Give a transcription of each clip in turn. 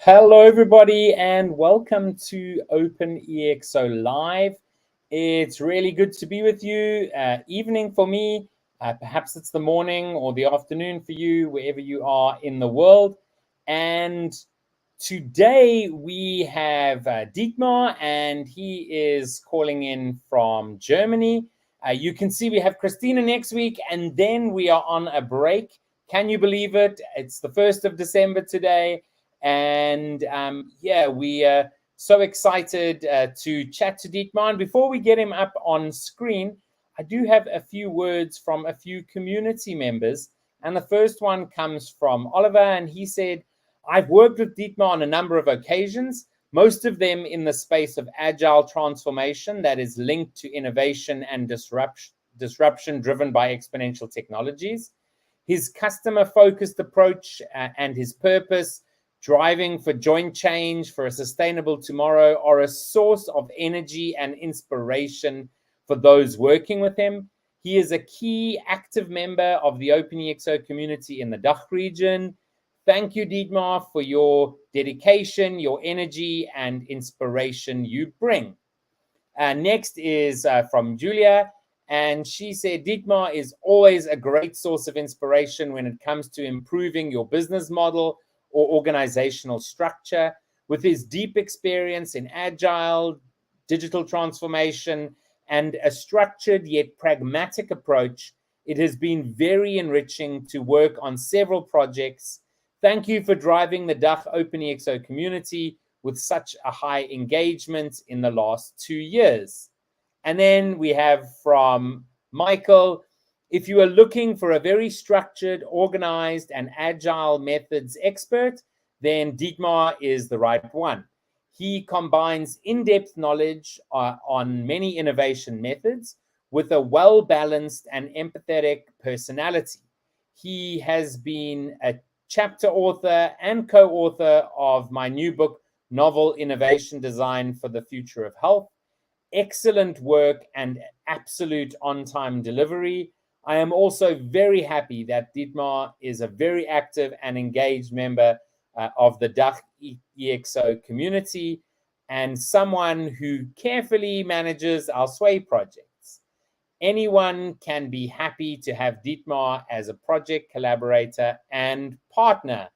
Hello, everybody, and welcome to OpenExO Live. It's really good to be with you. Evening for me, perhaps it's the morning or the afternoon for you, wherever you are in the world. And today we have Dietmar, and he is calling in from Germany. You can see we have Christina next week, and then we are on a break. Can you believe it? It's the 1st of December today. And we are so excited to chat to Dietmar. And before we get him up on screen, I do have a few words from a few community members. And the first one comes from Oliver, and he said, I've worked with Dietmar on a number of occasions, most of them in the space of agile transformation that is linked to innovation and disruption driven by exponential technologies. His customer-focused approach and his purpose, driving for joint change for a sustainable tomorrow, are a source of energy and inspiration for those working with him. He is a key active member of the OpenExO community in the DACH region. Thank you, Dietmar, for your dedication, your energy, and inspiration you bring. Next is from Julia, and she said, Dietmar is always a great source of inspiration when it comes to improving your business model or organizational structure. With his deep experience in agile, digital transformation, and a structured yet pragmatic approach, it has been very enriching to work on several projects. Thank you for driving the DACH OpenExO community with such a high engagement in the last 2 years. And then we have from Michael, if you are looking for a very structured, organized, and agile methods expert, then Dietmar is the right one. He combines in-depth knowledge on many innovation methods with a well-balanced and empathetic personality. He has been a chapter author and co-author of my new book, Novel Innovation Design for the Future of Health. Excellent work and absolute on-time delivery. I am also very happy that Dietmar is a very active and engaged member of the DACH ExO community and someone who carefully manages our Sway projects. Anyone can be happy to have Dietmar as a project collaborator and partner.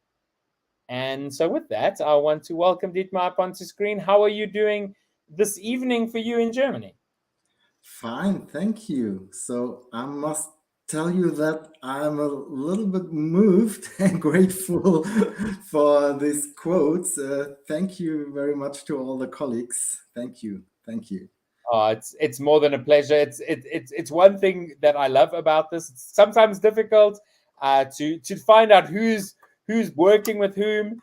And so with that, I want to welcome Dietmar up onto screen. How are you doing this evening for you in Germany? Fine, thank you. So I must tell you that I'm a little bit moved and grateful for these quotes. Thank you very much to all the colleagues. Thank you. Thank you. It's more than a pleasure. It's one thing that I love about this. It's sometimes difficult to find out who's working with whom.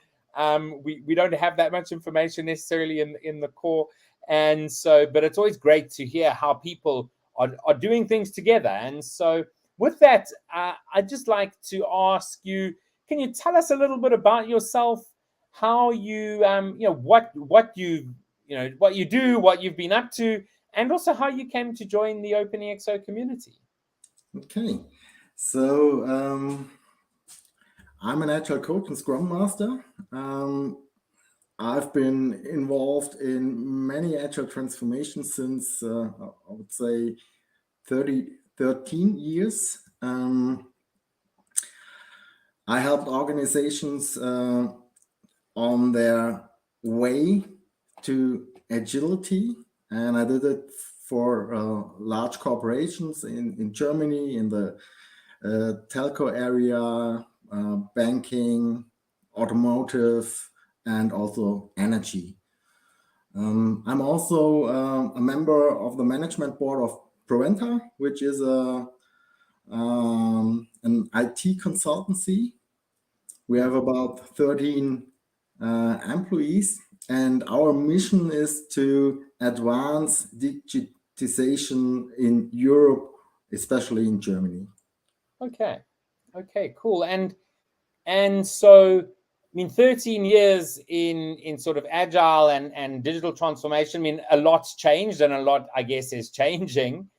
We don't have that much information necessarily in the core. And so, but it's always great to hear how people are doing things together. And so with that, I'd just like to ask you, can you tell us a little bit about yourself, how you, what you do, what you've been up to, and also how you came to join the OpenExO community? Okay. So I'm an Agile coach and Scrum Master. I've been involved in many Agile transformations since, I would say, 13 years. I helped organizations on their way to agility, and I did it for large corporations in Germany, in the telco area, banking, automotive, and also energy. I'm also a member of the management board of Proventa, which is an IT consultancy. We have about 13 employees, and our mission is to advance digitization in Europe, especially in Germany. Okay, cool. And so mean, 13 years in sort of agile and digital transformation. I mean, a lot's changed, and a lot, I guess, is changing.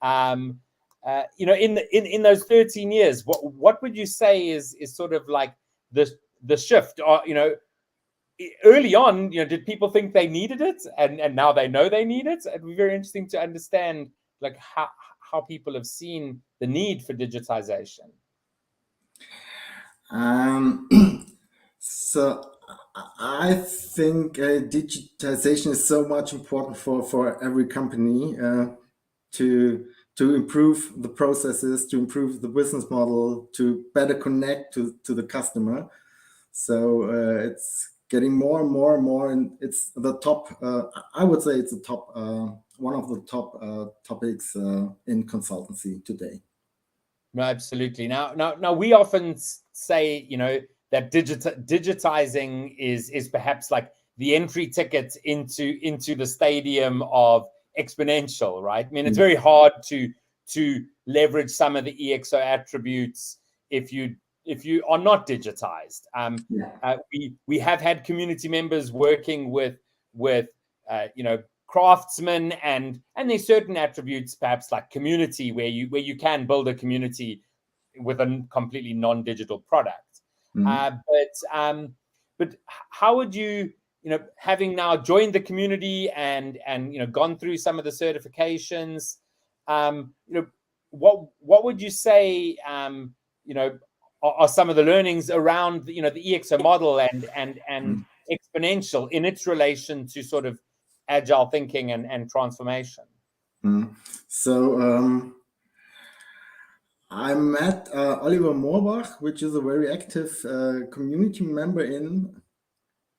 You know, in those 13 years, what would you say is sort of like the shift? Or, you know, early on, you know, did people think they needed it, and now they know they need it? It'd be very interesting to understand, like, how people have seen the need for digitization. So I think digitization is so much important for every company to improve the processes, to improve the business model, to better connect to the customer. So it's getting more and more and more, and it's the top. I would say it's the top, one of the top topics in consultancy today. No, absolutely. Now, we often say, you know, that digitizing is perhaps like the entry ticket into the stadium of exponential, right? I mean, it's very hard to leverage some of the ExO attributes if you are not digitized. We have had community members working with you know, craftsmen, and there's certain attributes, perhaps like community, where you can build a community with a completely non-digital product. But how would you, you know, having now joined the community and you know, gone through some of the certifications, you know, what would you say, you know, are some of the learnings around, you know, the ExO model and exponential in its relation to sort of agile thinking and transformation? So I met Oliver Moorbach, which is a very active community member in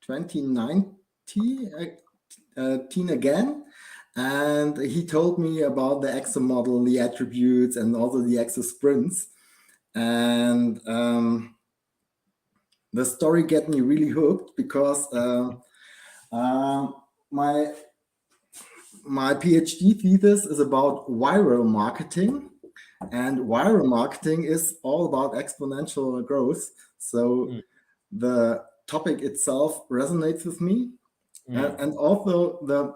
2019 again. And he told me about the ExO model, the attributes, and also the ExO sprints. And the story get me really hooked, because my PhD thesis is about viral marketing, and viral marketing is all about exponential growth. So the topic itself resonates with me, and also the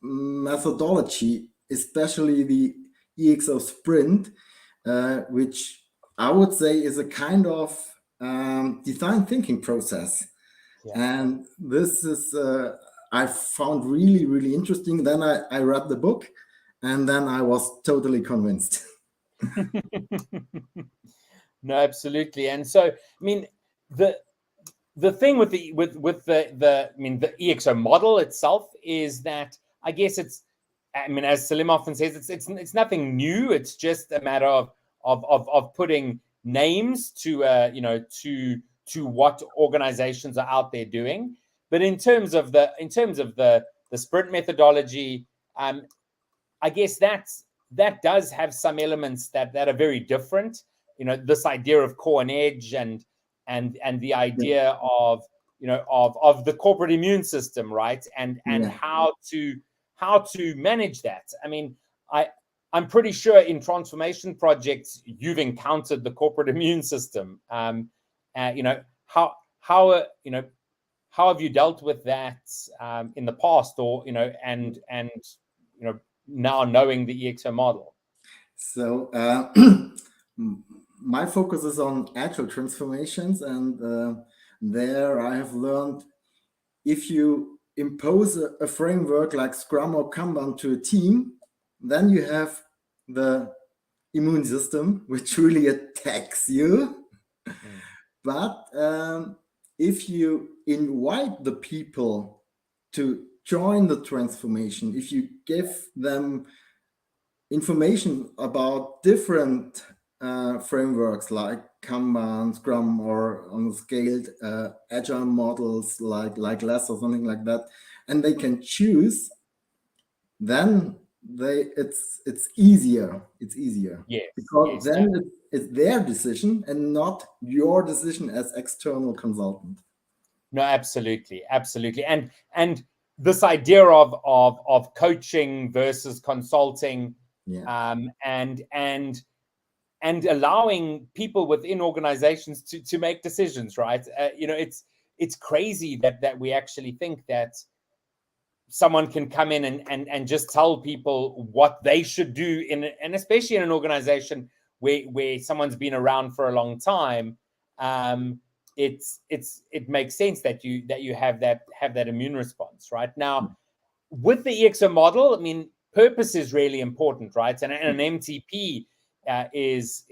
methodology, especially the ExO sprint, which I would say is a kind of design thinking process. And this is I found really, really interesting. Then I read the book, and then I was totally convinced. No, absolutely. And so, I mean, the thing with the I mean, the ExO model itself is that, I guess, it's, I mean, as Salim often says, it's nothing new. It's just a matter of putting names to you know, to what organizations are out there doing. But in terms of the sprint methodology, I guess that does have some elements that are very different. You know, this idea of core and edge, and the idea of, you know, of the corporate immune system, right? And how to manage that. I mean, I'm pretty sure in transformation projects you've encountered the corporate immune system. You know, how you know, how have you dealt with that in the past, or, you know, and you know, now knowing the ExO model? So my focus is on agile transformations, and there I have learned, if you impose a framework like Scrum or Kanban to a team, then you have the immune system which really attacks you. But if you invite the people to join the transformation, if you give them information about different frameworks like Kanban, Scrum, or on scaled agile models like LESS or something like that, and they can choose, then it's easier. It's easier. Because then it's their decision and not your decision as external consultant. No, absolutely, and this idea of coaching versus consulting, and and allowing people within organizations to make decisions, right? It's crazy that we actually think that someone can come in and just tell people what they should do and especially in an organization where someone's been around for a long time. It makes sense that you have that immune response, right? Now, with the ExO model, I mean, purpose is really important, right? And an MTP is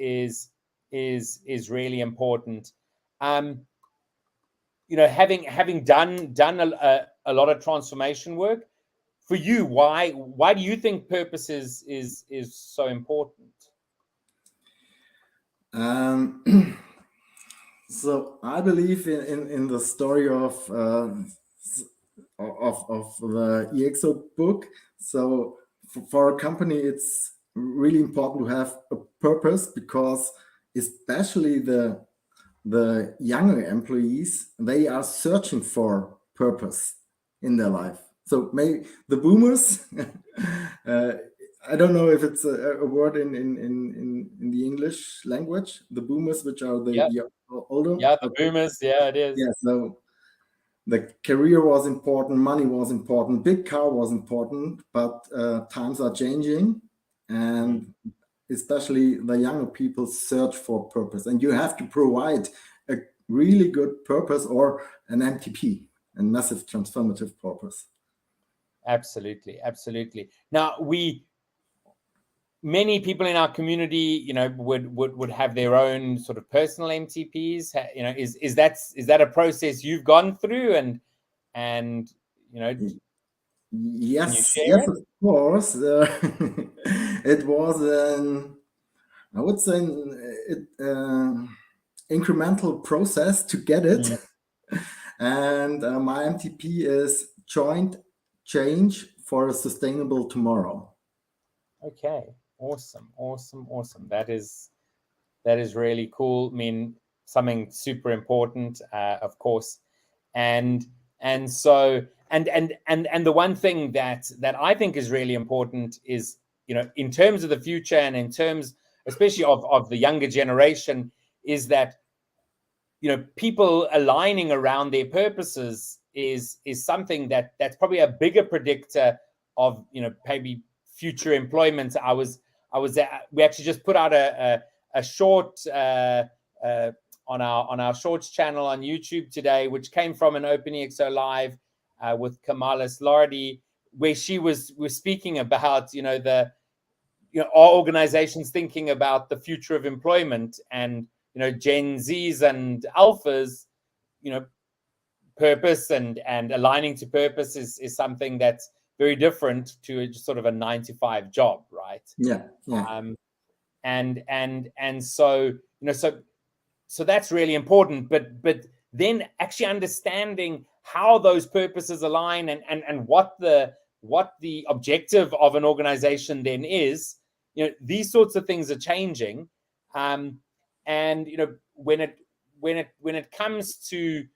really important. Having done a lot of transformation work, for you, why do you think purpose is so important? So I believe in the story of the ExO book. So for a company, it's really important to have a purpose, because especially the younger employees, they are searching for purpose in their life. So maybe the boomers, I don't know if it's a word in the English language, the boomers, which are the older. Yeah, the boomers, yeah, it is. Yeah, so the career was important, money was important, big car was important, but times are changing, and especially the younger people search for purpose, and you have to provide a really good purpose, or an MTP, a massive transformative purpose. Absolutely. Now, many people in our community, would have their own sort of personal MTPs. Is that a process you've gone through, and Yes, can you share it? of course. It was I would say incremental process to get it. And my MTP is joint change for a sustainable tomorrow. Okay, awesome. That is really cool. I mean, something super important, of course, and so the one thing that I think is really important is, in terms of the future and in terms especially of the younger generation, is that people aligning around their purposes is something that's probably a bigger predictor of maybe future employment. We actually just put out a short on our shorts channel on YouTube today, which came from an OpenExO live with Kamala Slardy, where she was speaking about are organizations thinking about the future of employment, and Gen Zs and Alphas, purpose and aligning to purpose is something that's very different to just sort of a 9-to-5 job, right? Yeah. And so so that's really important, but then actually understanding how those purposes align, and what the objective of an organization then is. These sorts of things are changing, and when it comes to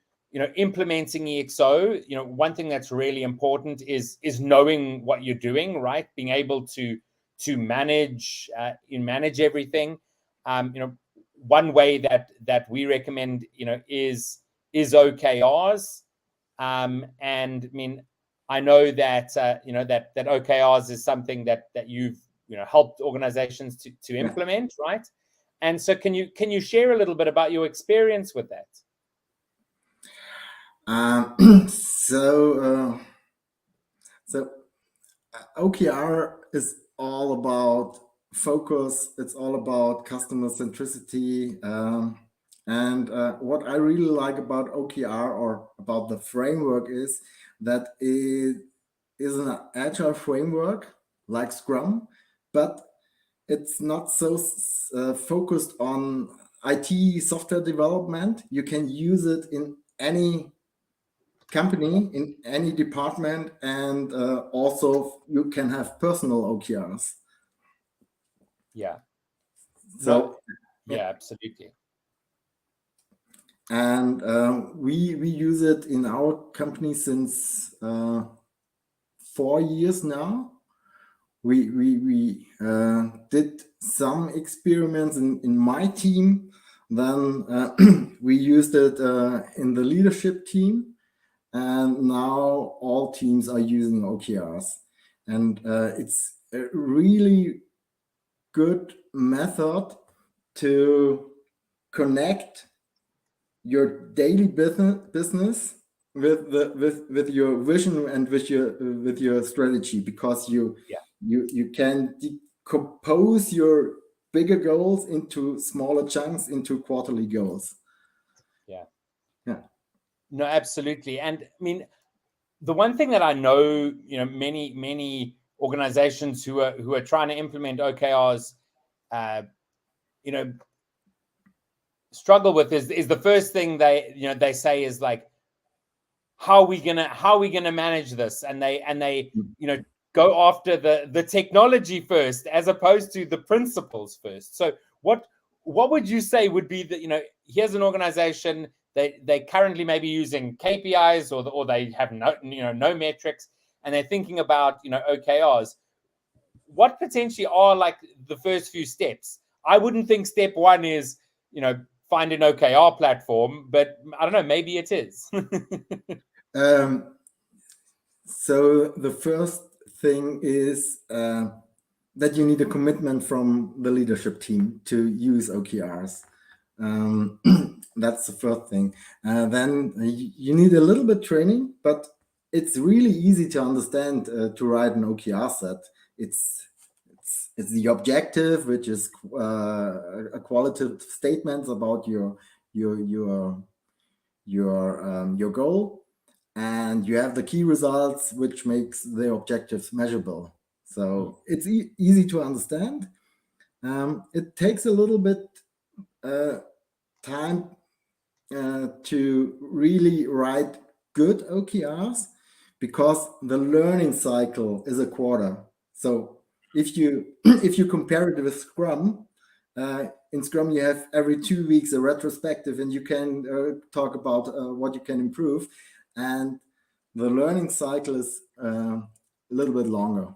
implementing ExO, one thing that's really important is knowing what you're doing, right? Being able to manage everything. One way that we recommend is OKRs, and I mean, I know that that OKRs is something that you've helped organizations to implement, right? And so can you share a little bit about your experience with that? So OKR is all about focus. It's all about customer centricity. And what I really like about OKR, or about the framework, is that it is an agile framework like Scrum, but it's not so focused on IT software development. You can use it in any company, in any department, and also you can have personal OKRs. Yeah. So yeah, absolutely. And we use it in our company since 4 years now. we did some experiments in my team. Then we used it in the leadership team, and now all teams are using OKRs, and it's a really good method to connect your daily business with your vision and with your strategy, because you can decompose your bigger goals into smaller chunks, into quarterly goals. Yeah. No, absolutely. And I mean, the one thing that I know, many organizations who are trying to implement OKRs, struggle with is the first thing they say is like, how are we gonna manage this? And they go after the technology first, as opposed to the principles first. So what would you say would be here's an organization, they currently maybe using KPIs, or they have no metrics, and they're thinking about OKRs. What potentially are like the first few steps? I wouldn't think step one is find an OKR platform, but I don't know, maybe it is. So the first thing is that you need a commitment from the leadership team to use OKRs. That's the first thing. Then you need a little bit training, but it's really easy to understand to write an OKR set. It's the objective, which is a qualitative statements about your goal, and you have the key results, which makes the objectives measurable. So it's easy to understand. It takes a little bit time to really write good OKRs, because the learning cycle is a quarter. So if you compare it with Scrum, in Scrum you have every 2 weeks a retrospective, and you can talk about what you can improve, and the learning cycle is a little bit longer.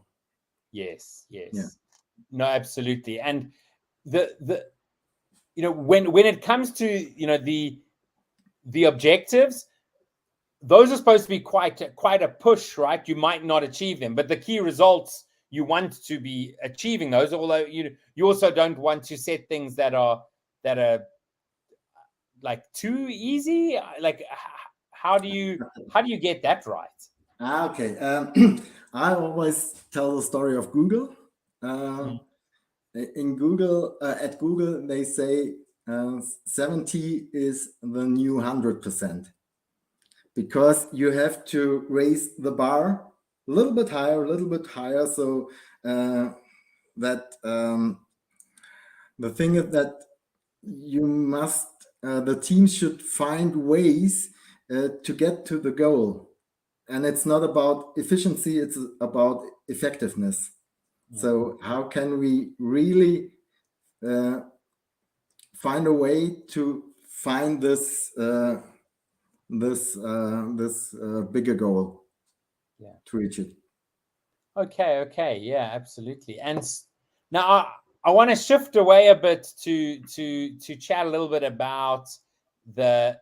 Yes. Yeah. No, absolutely. And the when it comes to the objectives, those are supposed to be quite a push, right? You might not achieve them, but the key results, you want to be achieving those. Although you also don't want to set things that are like too easy. Like how do you get that right? Okay. I always tell the story of Google. In Google, at Google, they say 70 is the new 100%, because you have to raise the bar a little bit higher, so that the thing is that you must the team should find ways to get to the goal, and it's not about efficiency, it's about effectiveness. So how can we really find a way to find this bigger goal, to reach it? Okay, yeah, absolutely. And now I want to shift away a bit to chat a little bit about the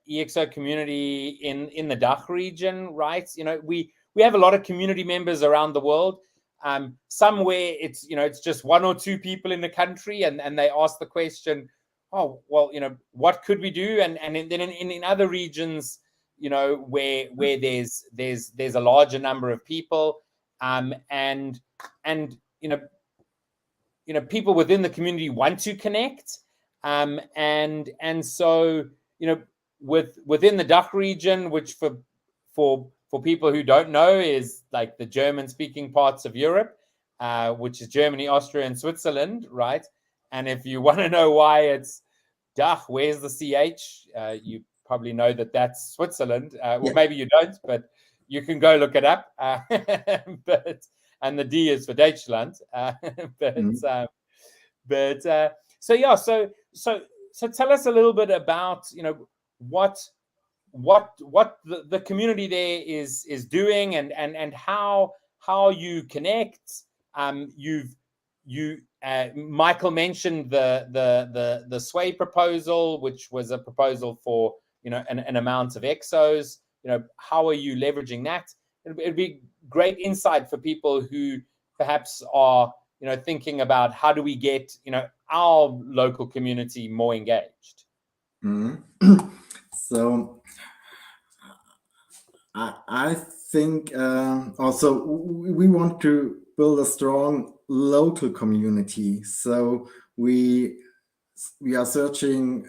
ExO community in the DACH region, right? We have a lot of community members around the world. Somewhere it's just one or two people in the country, and they ask the question, oh well, what could we do? And then in other regions, where there's a larger number of people, and people within the community want to connect, and so within the DACH region, which for people who don't know is like the German speaking parts of Europe, which is Germany, Austria, and Switzerland, right? And if you want to know why it's DACH, where's the CH? You probably know that that's Switzerland. Well, maybe you don't, but you can go look it up. And the D is for Deutschland. So tell us a little bit about what the community there is doing, and how you connect, Michael mentioned the Sway proposal, which was a proposal for an amount of ExOs. How are you leveraging that? It'd be great insight for people who perhaps are thinking about how do we get our local community more engaged. So I think also we want to build a strong local community. So we are searching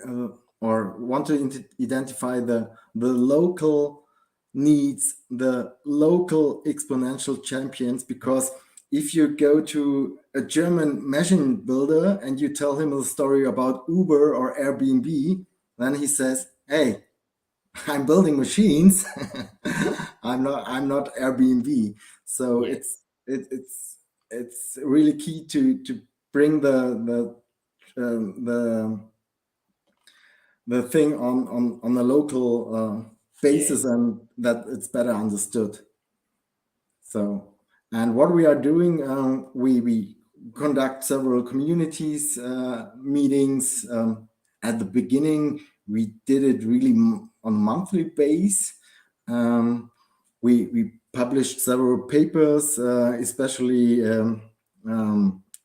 or want to identify the local needs, the local exponential champions, because if you go to a German machine builder and you tell him a story about Uber or Airbnb, then he says, hey, I'm building machines. I'm not Airbnb. So Yes. it's really key to bring the thing on a local basis, Yes. and that it's better understood. So, and what we are doing, we conduct several communities meetings. At the beginning, we did it really on a monthly base. We published several papers, especially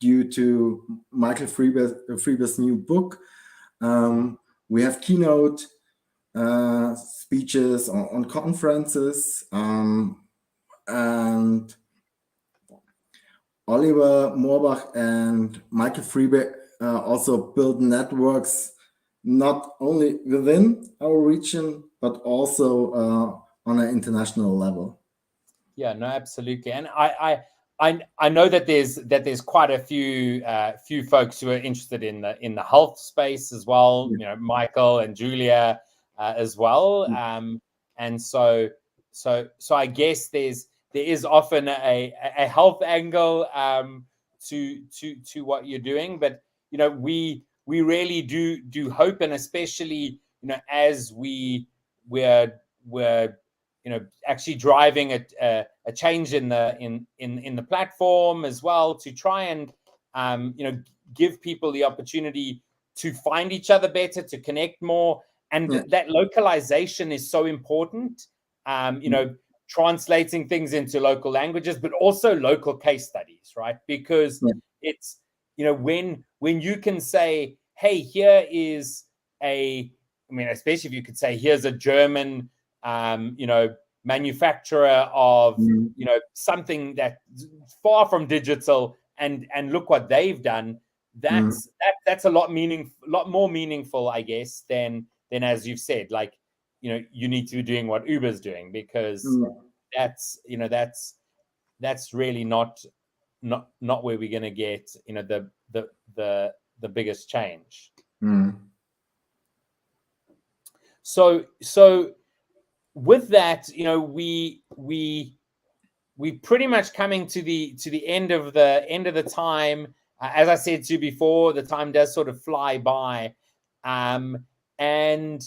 due to Michael Frieber's new book. We have keynote speeches on conferences, and Oliver Moorbach and Michael Frieber also build networks not only within our region but also on an international level. Yeah, no, absolutely. And I know that there's quite a few folks who are interested in the health space as well. Michael and Julia as well. And so I guess there is often a health angle to what you're doing, but we really do hope, and especially as we're actually driving a change in the platform as well, to try and give people the opportunity to find each other better, to connect more, and that localization is so important. Translating things into local languages, but also local case studies, right? Because it's when you can say, hey, here is especially if you could say, here's a German manufacturer of something that's far from digital, and look what they've done. That's a lot more meaningful, I guess, than as you've said, like you need to be doing what Uber's doing, because that's really not where we're going to get the biggest change. So with that, we pretty much coming to the end of the time. As I said to you before, the time does sort of fly by, and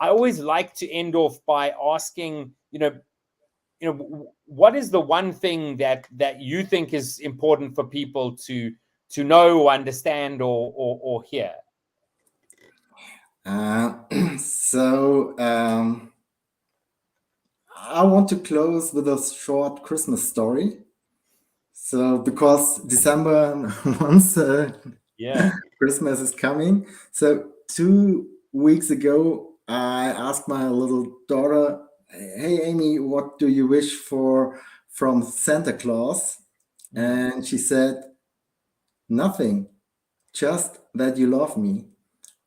I always like to end off by asking, what is the one thing that you think is important for people to know, or understand, or hear? So I want to close with a short Christmas story. So because December once Christmas is coming. So 2 weeks ago, I asked my little daughter, hey, Amy, what do you wish for from Santa Claus? And she said, nothing, just that you love me.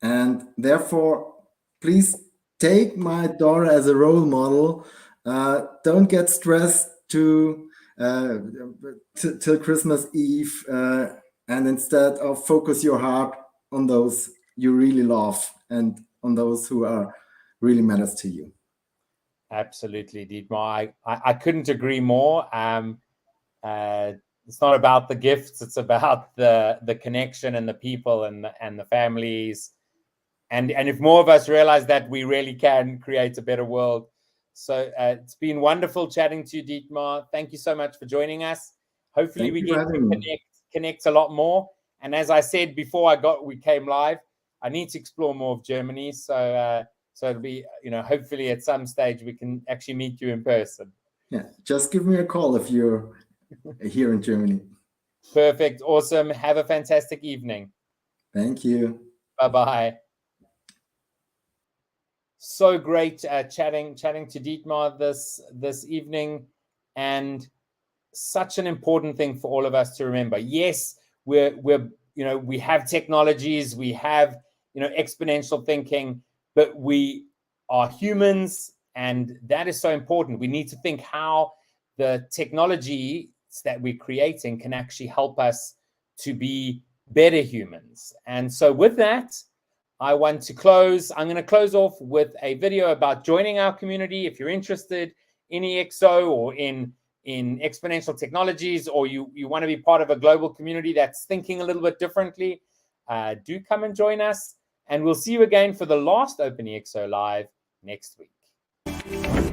And therefore, please take my daughter as a role model. Don't get stressed till Christmas Eve, and instead of focus your heart on those you really love and on those who are really matters to you. Absolutely, Dietmar. I couldn't agree more. It's not about the gifts; it's about the connection and the people and the families. And if more of us realize that, we really can create a better world. So it's been wonderful chatting to you, Dietmar. Thank you so much for joining us. Hopefully Thank we you get for having to me. connect a lot more. And as I said before we came live, I need to explore more of Germany. So it'll be, hopefully at some stage we can actually meet you in person. Yeah, just give me a call if you're here in Germany. Perfect. Awesome. Have a fantastic evening. Thank you. Bye-bye. So great chatting to Dietmar this evening, and such an important thing for all of us to remember. Yes, we have technologies, we have exponential thinking, but we are humans, and that is so important. We need to think how the technology that we're creating can actually help us to be better humans. And so with that, I want to close. I'm going to close off with a video about joining our community. If you're interested in ExO or in exponential technologies, or you want to be part of a global community that's thinking a little bit differently, do come and join us. And we'll see you again for the last OpenExO Live next week.